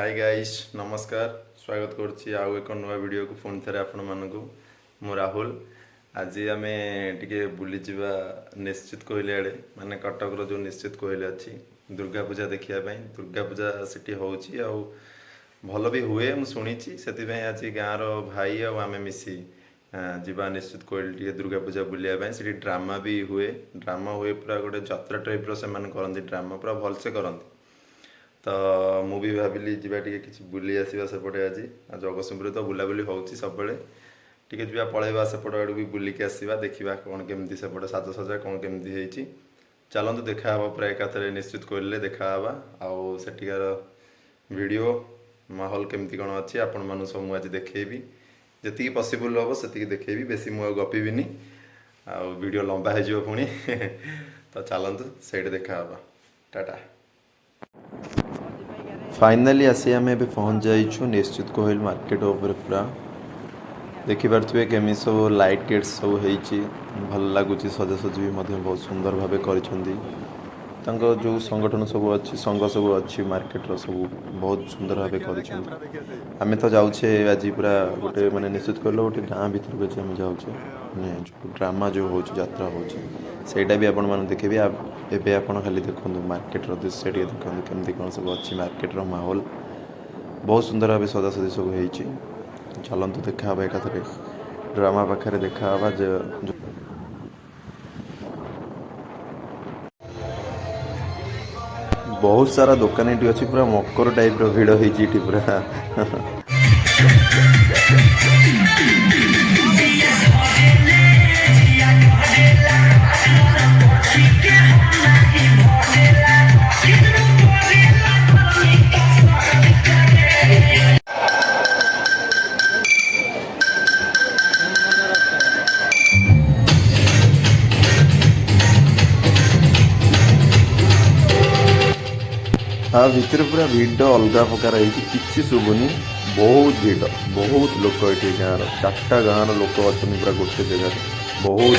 hi guys नमस्कार स्वागत करुच्ची आउ एक नुआ वीडियो को पुणी थे आपण मानक मु राहुल आज आम टे बुली जावा निश्चित कोहली आड़े माने कटक जो निश्चित कोहली अच्छी दुर्गा पूजा देखापी दुर्गा पूजा सेठी होची आउ भल भी हुए मु शुणी से आज गाँव भाई आम मिसी जीवा निश्चित कोहली टे दुर्गा पूजा बुलायापी से ड्रामा भी हुए ड्रामा हुए पूरा गोटे जत्रा टाइप से करती ड्रामा पूरा भलसे करती तो मु भी भाविली जीवा कि बुली आसवा सेपटे आज जगतसिंहपुर तो बुलाबुली होची सब टे जी पलैबा सेपट आड़ भी बुलिक आसवा देखा कौन केमती सेपटे साजसजा कौन केमती होती चलतु देखा पूरा एकाथरे निश्चित कोहली देखा आउ सेठिकार वीडियो माहौल केमती कौन अच्छी आपण मानू सब मुझे देखी जी पॉसिबल हम से देखी बेसी मुझे गपीबिनी आउ वीडियो लंबा हो पुणी तो चलतु से देखा टाटा फाइनाली आसी आम ए पहुँच जाइछु निश्चित कोहली मार्केट ओवर पूरा देखिपे केमी सब लाइट गेट्स सब होती भल लगुच सजासजी भी बहुत सुंदर भाव कर जो संगठन सब अच्छी संघ सब अच्छी मार्केट सब बहुत सुंदर भाव कर आम तो जाऊे आज पूरा गोटे मैंने निश्चित कोहली गोटे गाँ भर को आम जाऊे मैंने जो ड्रामा जो हो यात्रा होटा भी आपण मैंने देखे एवं आप खाली देखो मार्केट दृश्य टे देखो केमती कौन सब अच्छी मार्केट माहौल बहुत सुंदर भाव सजासजी सब होती चलतु देखा एकाथरे ड्रामा पाखे देखा बहुत सारा दुकान ये अच्छी पूरा मकर टाइप भिड़ होती पूरा हाँ भितर पूरा भिड़ अलग प्रकार कि शुभुनि बहुत भिड़ बहुत लोक ये गाँव चार्टा गाँव लोक अच्छा पूरा गोटे जगह बहुत